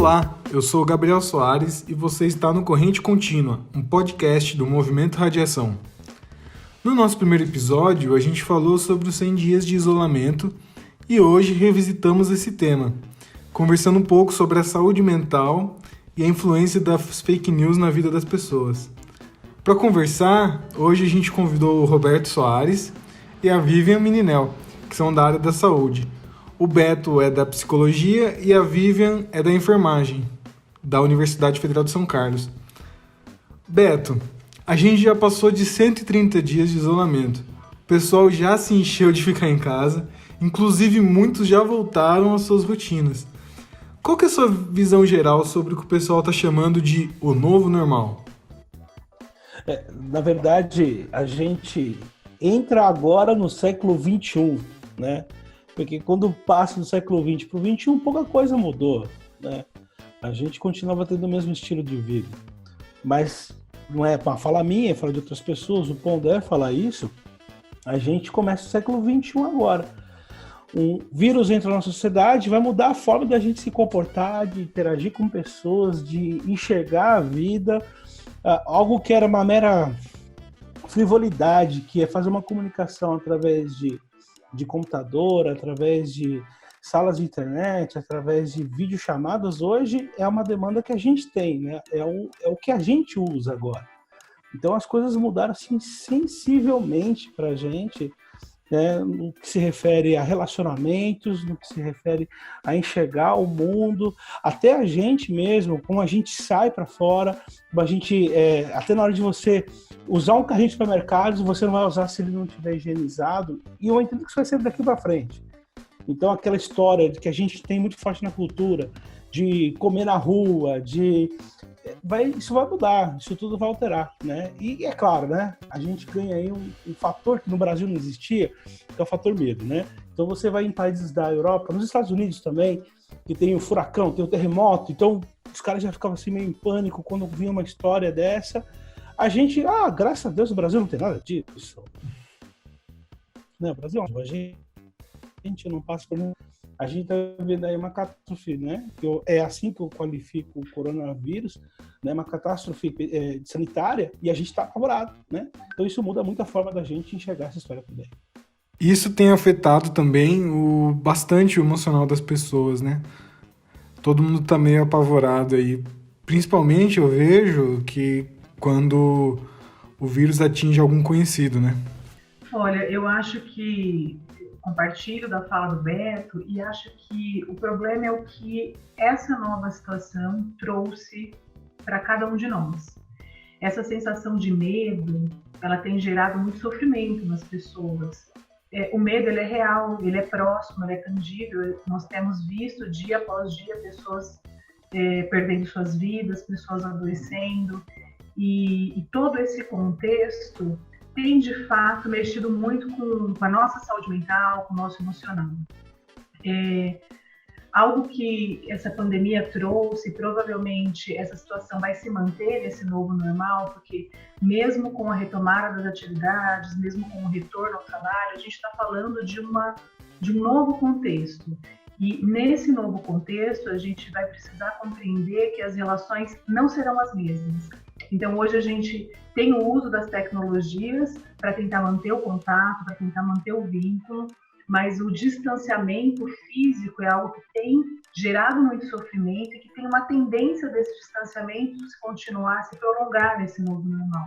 Olá, eu sou o Gabriel Soares e você está no Corrente Contínua, um podcast do Movimento Radiação. No nosso primeiro episódio, a gente falou sobre os 100 dias de isolamento e hoje revisitamos esse tema, conversando um pouco sobre a saúde mental e a influência das fake news na vida das pessoas. Para conversar, hoje a gente convidou o Roberto Soares e a Vivian Mininel, que são da área da saúde. O Beto é da psicologia e a Vivian é da enfermagem, da Universidade Federal de São Carlos. Beto, a gente já passou de 130 dias de isolamento. O pessoal já se encheu de ficar em casa, inclusive muitos já voltaram às suas rotinas. Qual que é a sua visão geral sobre o que o pessoal está chamando de o novo normal? Na verdade, a gente entra agora no século XXI, né? Porque quando passa do século XX para o XXI, pouca coisa mudou, né? A gente continuava tendo o mesmo estilo de vida. Mas não é uma fala minha, é fala de outras pessoas, o Pondé fala isso, a gente começa o século XXI agora. Um vírus entra na nossa sociedade, vai mudar a forma da gente se comportar, de interagir com pessoas, de enxergar a vida, algo que era uma mera frivolidade, que é fazer uma comunicação através de computador, através de salas de internet, através de videochamadas, hoje é uma demanda que a gente tem, né? É o que a gente usa agora. Então as coisas mudaram assim, sensivelmente para a gente, né? No que se refere a relacionamentos, no que se refere a enxergar o mundo, até a gente mesmo, como a gente sai para fora, como a gente, até na hora de você usar um carrinho de supermercado, você não vai usar se ele não estiver higienizado, e eu entendo que isso vai ser daqui para frente. Então aquela história de que a gente tem muito forte na cultura, de comer na rua, isso vai mudar, isso tudo vai alterar, né? E é claro, né? A gente ganha aí um fator que no Brasil não existia, que é o fator medo, né? Então você vai em países da Europa, nos Estados Unidos também, que tem o furacão, tem o terremoto, então os caras já ficavam assim meio em pânico quando vinha uma história dessa. A gente, graças a Deus o Brasil não tem nada disso. Né? O Brasil, a gente não passa por nenhum. A gente está vendo aí uma catástrofe, né? É assim que eu qualifico o coronavírus, né? Uma catástrofe sanitária, e a gente está apavorado, né? Então isso muda muito a forma da gente enxergar essa história também. Isso tem afetado também bastante o emocional das pessoas, né? Todo mundo tá meio apavorado aí. Principalmente eu vejo que quando o vírus atinge algum conhecido, né? Olha, eu acho que compartilho da fala do Beto e acho que o problema é o que essa nova situação trouxe para cada um de nós. Essa sensação de medo, ela tem gerado muito sofrimento nas pessoas. O medo, ele é real, ele é próximo, ele é tangível. Nós temos visto dia após dia pessoas perdendo suas vidas, pessoas adoecendo, e todo esse contexto tem, de fato, mexido muito com a nossa saúde mental, com o nosso emocional. Algo que essa pandemia trouxe, provavelmente essa situação vai se manter nesse novo normal, porque mesmo com a retomada das atividades, mesmo com o retorno ao trabalho, a gente está falando de um novo contexto. E nesse novo contexto, a gente vai precisar compreender que as relações não serão as mesmas. Então, hoje a gente tem o uso das tecnologias para tentar manter o contato, para tentar manter o vínculo, mas o distanciamento físico é algo que tem gerado muito sofrimento e que tem uma tendência desse distanciamento se continuar, se prolongar nesse novo normal.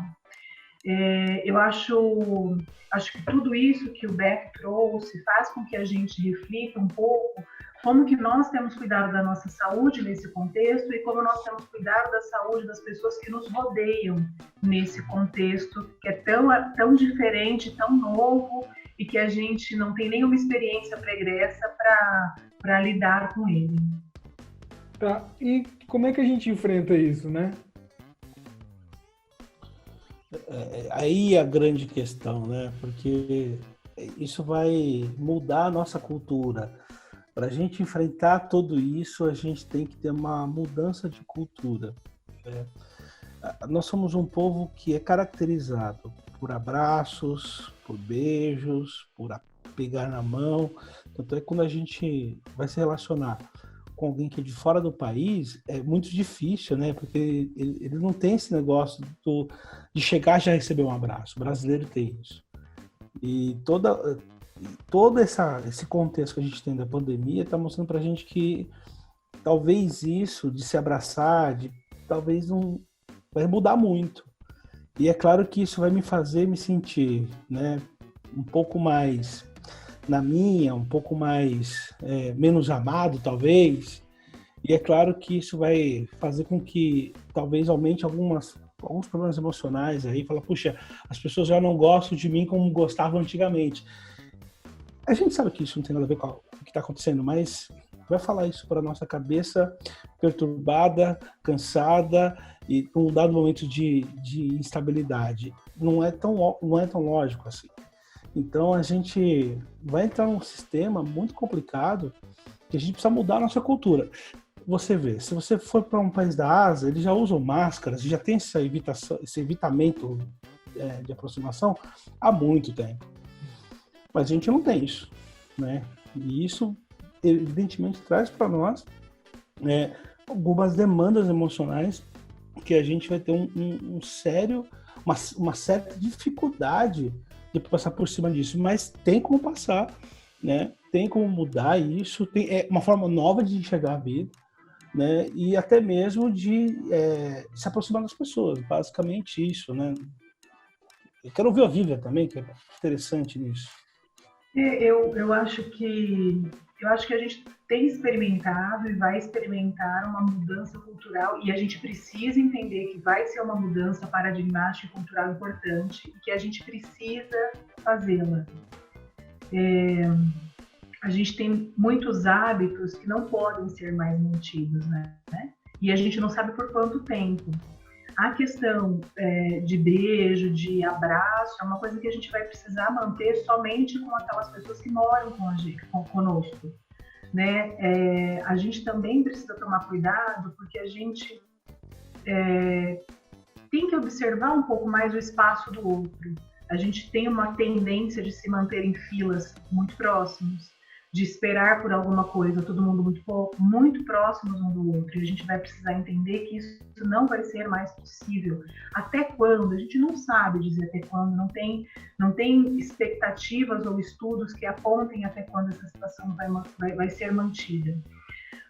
Eu acho que tudo isso que o Beto trouxe faz com que a gente reflita um pouco como que nós temos cuidado da nossa saúde nesse contexto e como nós temos cuidado da saúde das pessoas que nos rodeiam nesse contexto que é tão diferente, tão novo e que a gente não tem nenhuma experiência pregressa para lidar com ele. Tá, e como é que a gente enfrenta isso, né? Aí a grande questão, né? Porque isso vai mudar a nossa cultura. Para a gente enfrentar tudo isso, a gente tem que ter uma mudança de cultura. Nós somos um povo que é caracterizado por abraços, por beijos, por pegar na mão. Tanto é que quando a gente vai se relacionar com alguém que é de fora do país, é muito difícil, né? Porque ele não tem esse negócio de chegar e já receber um abraço. O brasileiro tem isso. E todo esse contexto que a gente tem da pandemia está mostrando para a gente que talvez isso de se abraçar, talvez não vai mudar muito. E é claro que isso vai me fazer me sentir, né, um pouco mais na minha, um pouco mais menos amado, talvez. E é claro que isso vai fazer com que talvez aumente alguns problemas emocionais aí. Fala, puxa, as pessoas já não gostam de mim como gostavam antigamente. A gente sabe que isso não tem nada a ver com o que está acontecendo, mas vai falar isso para a nossa cabeça perturbada, cansada e com um dado momento de instabilidade. Não é tão lógico assim. Então a gente vai entrar num sistema muito complicado que a gente precisa mudar a nossa cultura. Você vê, se você for para um país da Ásia, eles já usam máscaras, já tem esse evitamento de aproximação há muito tempo. Mas a gente não tem isso, né? E isso, evidentemente, traz para nós algumas demandas emocionais que a gente vai ter uma certa dificuldade de passar por cima disso. Mas tem como passar, né? Tem como mudar isso, é uma forma nova de enxergar a vida, né? E até mesmo de se aproximar das pessoas, basicamente isso, né? Eu quero ouvir a Vivian também, que é interessante nisso. Eu acho que a gente tem experimentado e vai experimentar uma mudança cultural, e a gente precisa entender que vai ser uma mudança paradigmática e cultural importante e que a gente precisa fazê-la. A gente tem muitos hábitos que não podem ser mais mantidos, né? E a gente não sabe por quanto tempo. A questão de beijo, de abraço, é uma coisa que a gente vai precisar manter somente com aquelas pessoas que moram conosco, né? A gente também precisa tomar cuidado, porque a gente tem que observar um pouco mais o espaço do outro. A gente tem uma tendência de se manter em filas muito próximos, de esperar por alguma coisa, todo mundo muito próximos um do outro, e a gente vai precisar entender que isso não vai ser mais possível. Até quando? A gente não sabe dizer até quando, não tem expectativas ou estudos que apontem até quando essa situação vai ser mantida.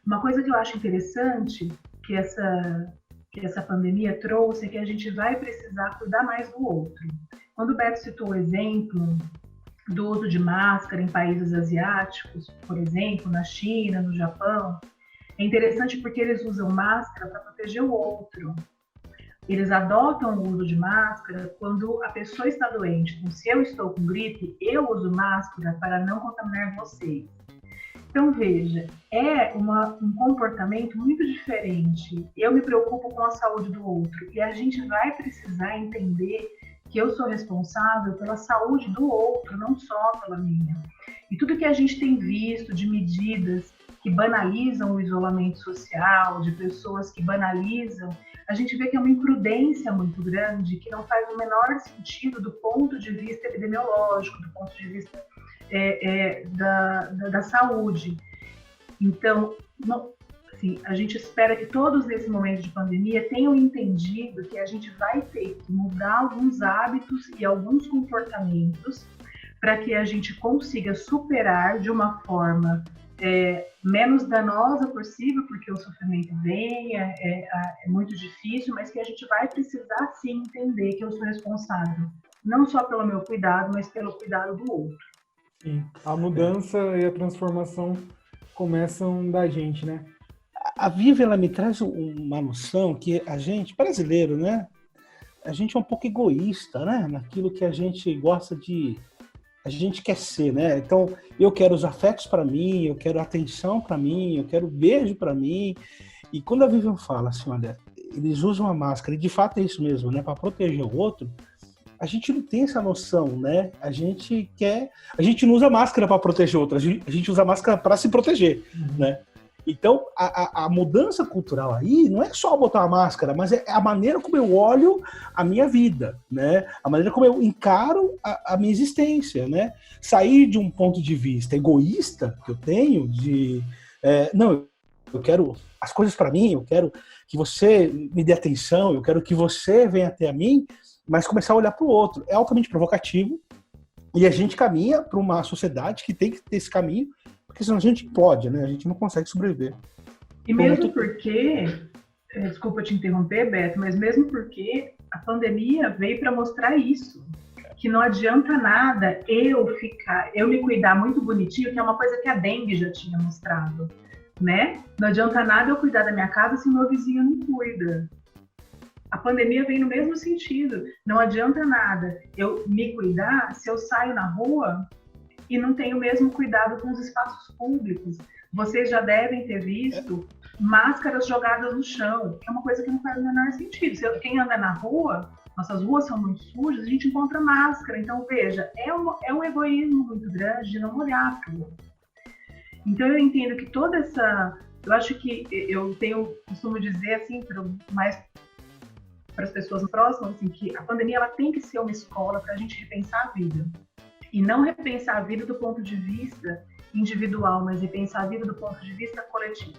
Uma coisa que eu acho interessante que essa pandemia trouxe é que a gente vai precisar cuidar mais do outro. Quando o Beto citou o exemplo do uso de máscara em países asiáticos, por exemplo, na China, no Japão, é interessante porque eles usam máscara para proteger o outro. Eles adotam o uso de máscara quando a pessoa está doente. Então, se eu estou com gripe, eu uso máscara para não contaminar vocês. Então, veja, é um comportamento muito diferente. Eu me preocupo com a saúde do outro e a gente vai precisar entender que eu sou responsável pela saúde do outro, não só pela minha. E tudo que a gente tem visto de medidas que banalizam o isolamento social, de pessoas que banalizam, a gente vê que é uma imprudência muito grande, que não faz o menor sentido do ponto de vista epidemiológico, do ponto de vista da saúde. Então, assim, a gente espera que todos nesse momento de pandemia tenham entendido que a gente vai ter que mudar alguns hábitos e alguns comportamentos para que a gente consiga superar de uma forma menos danosa possível, porque o sofrimento vem, é muito difícil, mas que a gente vai precisar sim entender que eu sou responsável, não só pelo meu cuidado, mas pelo cuidado do outro. Sim, a mudança e a transformação começam da gente, né? A Vivian, ela me traz uma noção que a gente, brasileiro, né? A gente é um pouco egoísta, né? Naquilo que a gente gosta a gente quer ser, né? Então, eu quero os afetos para mim, eu quero atenção para mim, eu quero beijo para mim. E quando a Vivian fala assim, olha, eles usam a máscara, e de fato é isso mesmo, né? Para proteger o outro, a gente não tem essa noção, né? A gente não usa máscara para proteger o outro, a gente usa máscara para se proteger, né? Então, a mudança cultural aí não é só botar uma máscara, mas é a maneira como eu olho a minha vida, né? A maneira como eu encaro a minha existência, né? Sair de um ponto de vista egoísta que eu tenho, não, eu quero as coisas para mim, eu quero que você me dê atenção, eu quero que você venha até a mim, mas começar a olhar para o outro. É altamente provocativo e a gente caminha para uma sociedade que tem que ter esse caminho, porque senão a gente pode, né? A gente não consegue sobreviver. E mesmo porque, desculpa te interromper, Beto, mas mesmo porque a pandemia veio para mostrar isso, que não adianta nada eu me cuidar muito bonitinho, que é uma coisa que a dengue já tinha mostrado, né? Não adianta nada eu cuidar da minha casa se meu vizinho não cuida. A pandemia vem no mesmo sentido. Não adianta nada eu me cuidar se eu saio na rua e não tenho o mesmo cuidado com os espaços públicos. Vocês já devem ter visto máscaras jogadas no chão, que é uma coisa que não faz o menor sentido. Quem anda na rua, nossas ruas são muito sujas, a gente encontra máscara. Então, veja, é um egoísmo muito grande de não olhar para o outro. Então, eu entendo que toda essa... Eu acho que costumo dizer, assim, mais para as pessoas próximas, assim, que a pandemia ela tem que ser uma escola para a gente repensar a vida. E não repensar a vida do ponto de vista individual, mas repensar a vida do ponto de vista coletivo.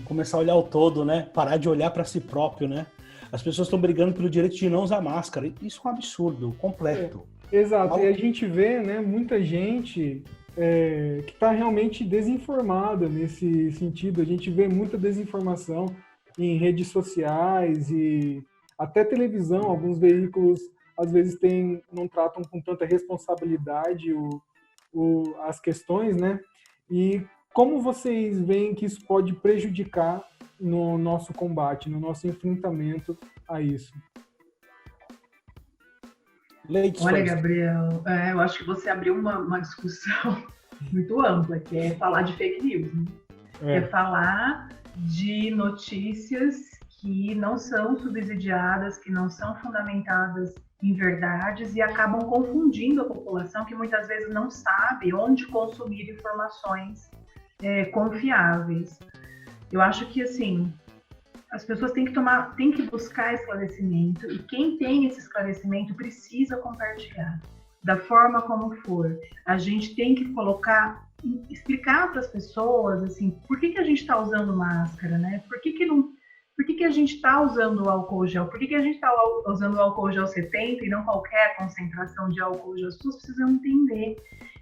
Começar a olhar o todo, né? Parar de olhar para si próprio, né? As pessoas estão brigando pelo direito de não usar máscara. Isso é um absurdo, completo. Exato, e a gente vê, né, muita gente que está realmente desinformada nesse sentido. A gente vê muita desinformação em redes sociais e até televisão. Alguns veículos, às vezes, não tratam com tanta responsabilidade as questões, né? E como vocês veem que isso pode prejudicar no nosso combate, no nosso enfrentamento a isso? Olha, Gabriel, eu acho que você abriu uma discussão muito ampla, que é falar de fake news, né? É falar de notícias que não são subsidiadas, que não são fundamentadas em verdades e acabam confundindo a população que muitas vezes não sabe onde consumir informações confiáveis. Eu acho que, assim, as pessoas têm que buscar esclarecimento e quem tem esse esclarecimento precisa compartilhar, da forma como for. A gente tem que explicar para as pessoas, assim, por que a gente está usando máscara, né? Por que a gente está usando o álcool gel? Por que a gente está usando o álcool gel 70 e não qualquer concentração de álcool gel? As pessoas precisam entender.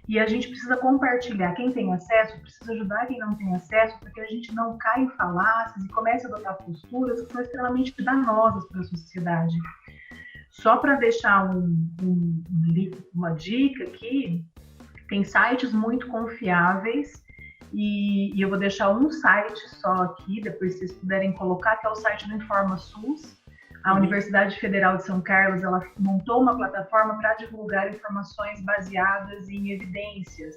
E a gente precisa compartilhar. Quem tem acesso precisa ajudar quem não tem acesso, porque a gente não cai em falácias e comece a adotar posturas que são extremamente danosas para a sociedade. Só para deixar uma dica aqui, tem sites muito confiáveis e eu vou deixar um site só aqui, depois vocês puderem colocar, que é o site do InformaSUS. A Universidade Federal de São Carlos, ela montou uma plataforma para divulgar informações baseadas em evidências.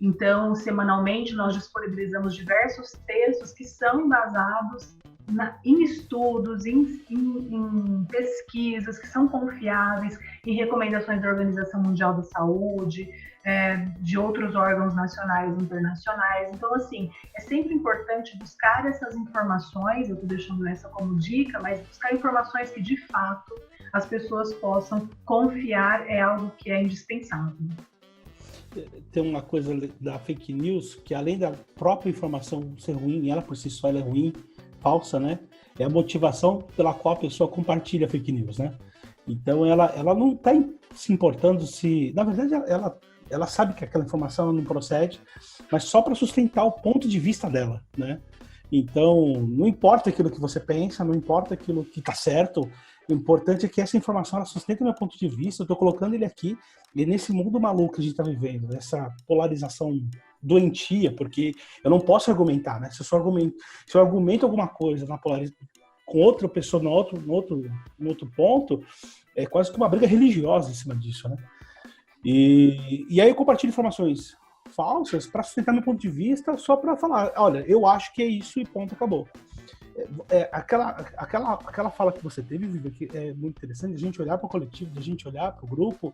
Então, semanalmente, nós disponibilizamos diversos textos que são embasados em estudos, em pesquisas que são confiáveis, em recomendações da Organização Mundial da Saúde, de outros órgãos nacionais e internacionais. Então, assim, é sempre importante buscar essas informações, eu estou deixando essa como dica, mas buscar informações que, de fato, as pessoas possam confiar é algo que é indispensável. Tem uma coisa da fake news, que além da própria informação ser ruim, ela por si só ela é ruim, falsa, né? É a motivação pela qual a pessoa compartilha fake news, né? Então, ela não está se importando se... Na verdade, ela sabe que aquela informação não procede, mas só para sustentar o ponto de vista dela, né? Então, não importa aquilo que você pensa, não importa aquilo que está certo, o importante é que essa informação ela sustenta o meu ponto de vista, eu estou colocando ele aqui, e nesse mundo maluco que a gente está vivendo, essa polarização doentia, porque eu não posso argumentar, né? Se eu argumento alguma coisa com outra pessoa no outro ponto, é quase que uma briga religiosa em cima disso, né? E aí eu compartilho informações falsas para sustentar meu ponto de vista, só para falar, olha, eu acho que é isso e ponto, acabou. Aquela fala que você teve, Vivi, que é muito interessante, a gente olhar para o coletivo, a gente olhar para o grupo.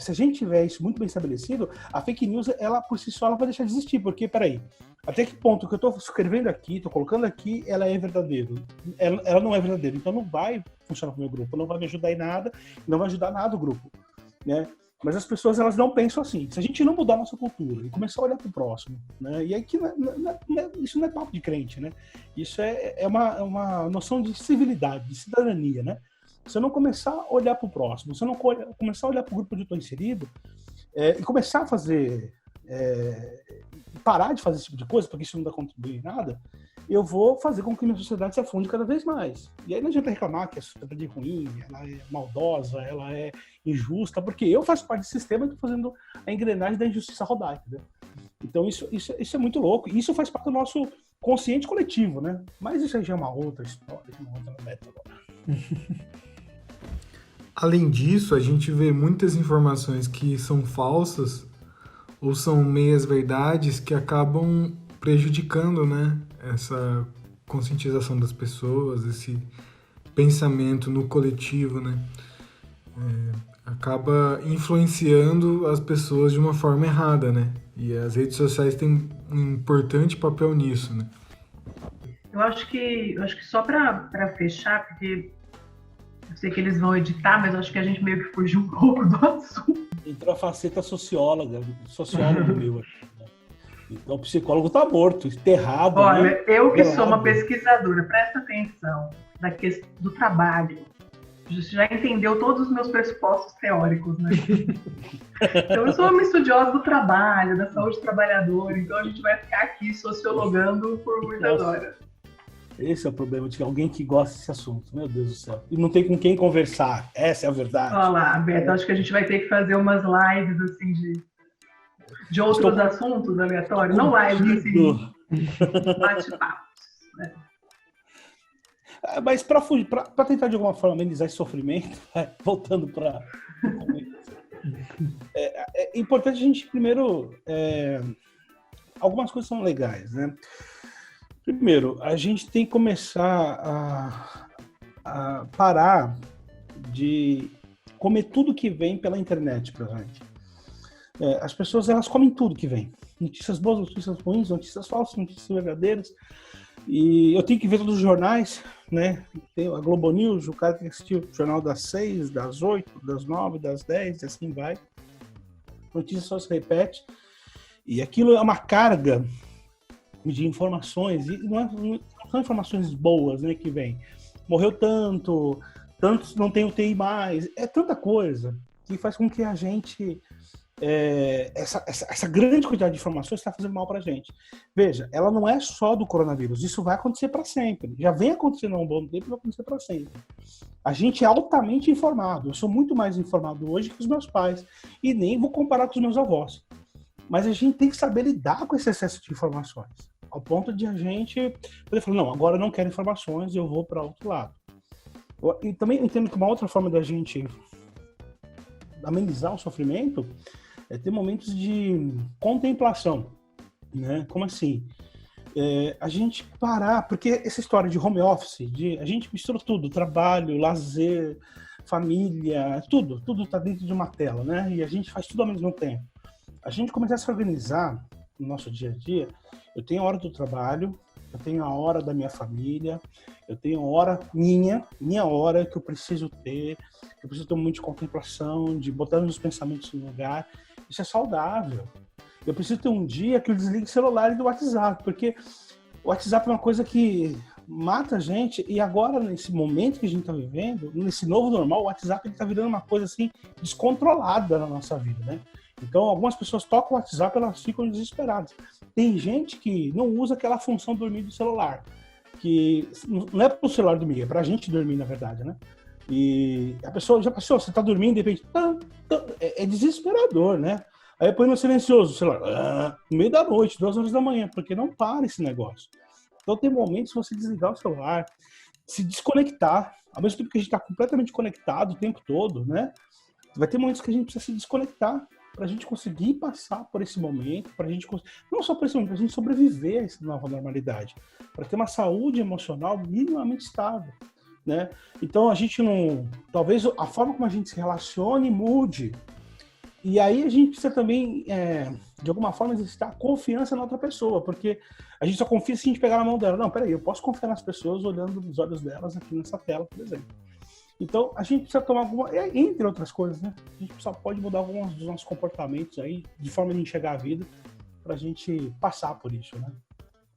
Se a gente tiver isso muito bem estabelecido, a fake news, ela por si só ela vai deixar de existir, porque, peraí, até que ponto que eu estou escrevendo aqui, estou colocando aqui, ela é verdadeira? Ela não é verdadeira, então não vai funcionar para o meu grupo, não vai me ajudar em nada, não vai ajudar nada o grupo, né? Mas as pessoas, elas não pensam assim. Se a gente não mudar a nossa cultura e começar a olhar para o próximo, né? E aí que isso não é papo de crente, né? Isso é uma noção de civilidade, de cidadania, né? Se eu não começar a olhar para o próximo, se eu não começar a olhar para o grupo onde eu estou inserido, e começar a fazer, parar de fazer esse tipo de coisa, porque isso não dá contribuir em nada, eu vou fazer com que minha sociedade se afunde cada vez mais. E aí não adianta reclamar que a sociedade é ruim, ela é maldosa, ela é injusta, porque eu faço parte do sistema e estou fazendo a engrenagem da injustiça rodar, entendeu? Então isso é muito louco. E isso faz parte do nosso consciente coletivo, né? Mas isso aí já é uma outra história, uma outra meta agora. Além disso, a gente vê muitas informações que são falsas ou são meias verdades que acabam prejudicando, né, essa conscientização das pessoas, esse pensamento no coletivo, né, acaba influenciando as pessoas de uma forma errada, né, e as redes sociais têm um importante papel nisso, né. Eu acho que só para fechar, porque eu sei que eles vão editar, mas eu acho que a gente meio que fugiu um pouco do assunto. Entrou a faceta sociólogo meu aqui. Então, o psicólogo está morto, enterrado. Olha, né? eu que sou uma pesquisadora, presta atenção, da questão do trabalho. Você já entendeu todos os meus pressupostos teóricos, né? Então, eu sou uma estudiosa do trabalho, da saúde trabalhadora, então a gente vai ficar aqui sociologando por muitas horas. Esse é o problema de alguém que gosta desse assunto, meu Deus do céu. E não tem com quem conversar, essa é a verdade. Olha lá, Beto, acho que a gente vai ter que fazer umas lives, assim, de outros assuntos aleatórios, não lives, assim, bate-papos. Né? Mas para tentar de alguma forma amenizar esse sofrimento, voltando para... É importante a gente primeiro... algumas coisas são legais, né? Primeiro, a gente tem que começar a parar de comer tudo que vem pela internet pra gente. As pessoas, elas comem tudo que vem. Notícias boas, notícias ruins, notícias falsas, notícias verdadeiras. E eu tenho que ver todos os jornais, né? Tem a Globo News, o cara tem que assistir o jornal das 6, das 8, das 9, das 10, e assim vai. Notícia só se repete. E aquilo é uma carga de informações, e não são informações boas, né, que vem. Morreu tantos não tem UTI mais, é tanta coisa que faz com que a gente, essa grande quantidade de informações está fazendo mal para a gente. Veja, ela não é só do coronavírus, isso vai acontecer para sempre, já vem acontecendo há um bom tempo e vai acontecer para sempre. A gente é altamente informado, eu sou muito mais informado hoje que os meus pais, e nem vou comparar com os meus avós. Mas a gente tem que saber lidar com esse excesso de informações, ao ponto de a gente poder falar, não, agora eu não quero informações, eu vou para outro lado. E também entendo que uma outra forma da gente amenizar o sofrimento é ter momentos de contemplação, né? Como assim? A gente parar, porque essa história de home office, a gente mistura tudo, trabalho, lazer, família, tudo está dentro de uma tela, né? E a gente faz tudo ao mesmo tempo. A gente começar a se organizar no nosso dia a dia, eu tenho a hora do trabalho, eu tenho a hora da minha família, eu tenho a hora minha hora que eu preciso ter um momento de contemplação, de botar meus pensamentos no lugar. Isso é saudável. Eu preciso ter um dia que eu desligue o celular e do WhatsApp, porque o WhatsApp é uma coisa que mata a gente, e agora, nesse momento que a gente está vivendo, nesse novo normal, o WhatsApp está virando uma coisa assim descontrolada na nossa vida, né? Então, algumas pessoas tocam o WhatsApp, elas ficam desesperadas. Tem gente que não usa aquela função dormir do celular, que não é para o celular dormir, é para a gente dormir, na verdade, né? E a pessoa já passou, você está dormindo, de repente, é desesperador, né? Aí põe no silencioso o celular, no meio da noite, 2 horas da manhã, porque não para esse negócio. Então, tem momentos que você desligar o celular, se desconectar, ao mesmo tempo que a gente está completamente conectado o tempo todo, né? Vai ter momentos que a gente precisa se desconectar para a gente conseguir passar por esse momento, para a gente não só por esse momento, para a gente sobreviver a essa nova normalidade, para ter uma saúde emocional minimamente estável, né? Então a gente não, talvez a forma como a gente se relacione mude, e aí a gente precisa também de alguma forma exercitar confiança na outra pessoa, porque a gente só confia se a gente pegar na mão dela. Não, peraí, eu posso confiar nas pessoas olhando nos olhos delas aqui nessa tela, por exemplo. Então, a gente precisa tomar entre outras coisas, né? A gente só pode mudar alguns dos nossos comportamentos aí, de forma de enxergar a vida, para a gente passar por isso, né?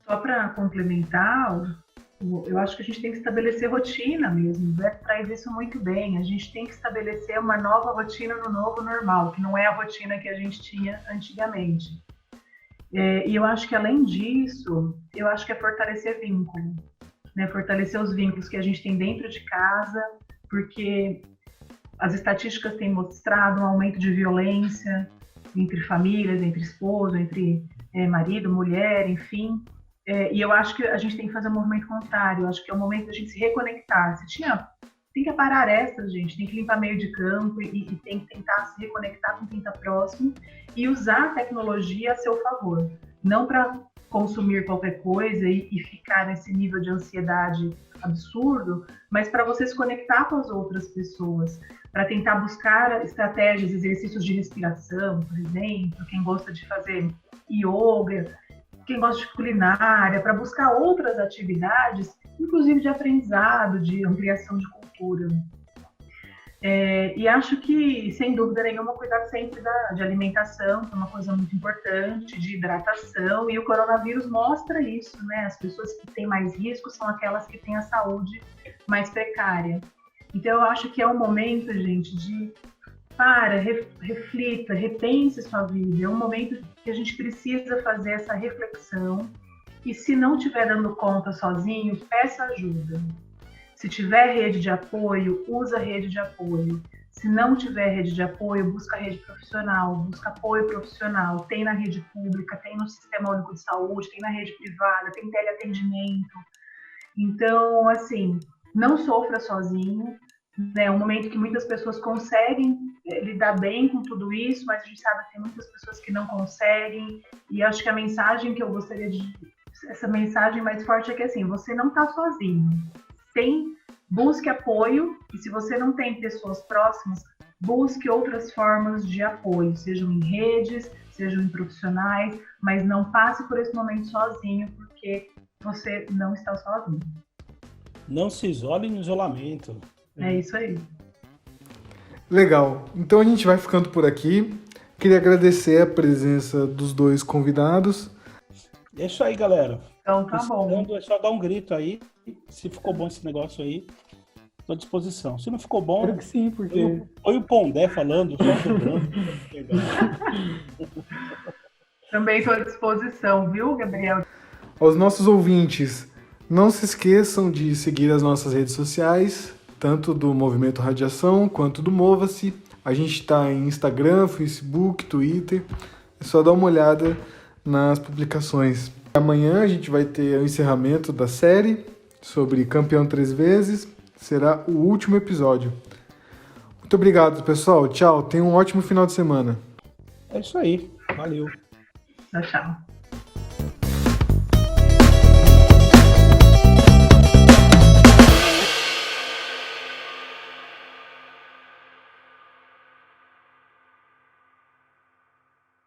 Só para complementar, eu acho que a gente tem que estabelecer rotina mesmo. O Beto traz isso muito bem. A gente tem que estabelecer uma nova rotina no novo normal, que não é a rotina que a gente tinha antigamente. E eu acho que, além disso, eu acho que é fortalecer vínculo, né? Fortalecer os vínculos que a gente tem dentro de casa, porque as estatísticas têm mostrado um aumento de violência entre famílias, entre esposo, entre marido, mulher, enfim. E eu acho que a gente tem que fazer um movimento contrário. Eu acho que é o momento da gente se reconectar. Tem que parar arestas, gente. Tem que limpar meio de campo e tem que tentar se reconectar com quem está próximo e usar a tecnologia a seu favor. Não para consumir qualquer coisa e ficar nesse nível de ansiedade absurdo, mas para você se conectar com as outras pessoas, para tentar buscar estratégias, exercícios de respiração, por exemplo, quem gosta de fazer yoga, quem gosta de culinária, para buscar outras atividades, inclusive de aprendizado, de ampliação de cultura. E acho que, sem dúvida nenhuma, cuidar sempre de alimentação, que é uma coisa muito importante, de hidratação, e o coronavírus mostra isso, né? As pessoas que têm mais risco são aquelas que têm a saúde mais precária. Então, eu acho que é um momento, gente, de reflita, repense sua vida. É um momento que a gente precisa fazer essa reflexão, e se não estiver dando conta sozinho, peça ajuda. Se tiver rede de apoio, usa a rede de apoio. Se não tiver rede de apoio, busca a rede profissional, busca apoio profissional. Tem na rede pública, tem no Sistema Único de Saúde, tem na rede privada, tem teleatendimento. Então, assim, não sofra sozinho. É um momento que muitas pessoas conseguem lidar bem com tudo isso, mas a gente sabe que tem muitas pessoas que não conseguem. E acho que a mensagem que eu gostaria essa mensagem mais forte é que, assim, você não está sozinho. Busque apoio, e se você não tem pessoas próximas, busque outras formas de apoio, sejam em redes, sejam em profissionais, mas não passe por esse momento sozinho, porque você não está sozinho. Não se isole no isolamento. É isso aí. Legal. Então a gente vai ficando por aqui. Queria agradecer a presença dos dois convidados. É isso aí, galera. Então tá bom. É só dar um grito aí. Se ficou bom esse negócio aí, estou à disposição. Se não ficou bom, Espero que sim, porque... Foi o Pondé falando, só dobrando. Também estou à disposição, viu, Gabriel? Aos nossos ouvintes, não se esqueçam de seguir as nossas redes sociais, tanto do Movimento Radiação quanto do Mova-se. A gente está em Instagram, Facebook, Twitter. É só dar uma olhada nas publicações. Amanhã a gente vai ter o encerramento da série sobre Campeão 3 vezes. Será o último episódio. Muito obrigado, pessoal. Tchau. Tenham um ótimo final de semana. É isso aí. Valeu. Tchau, tchau.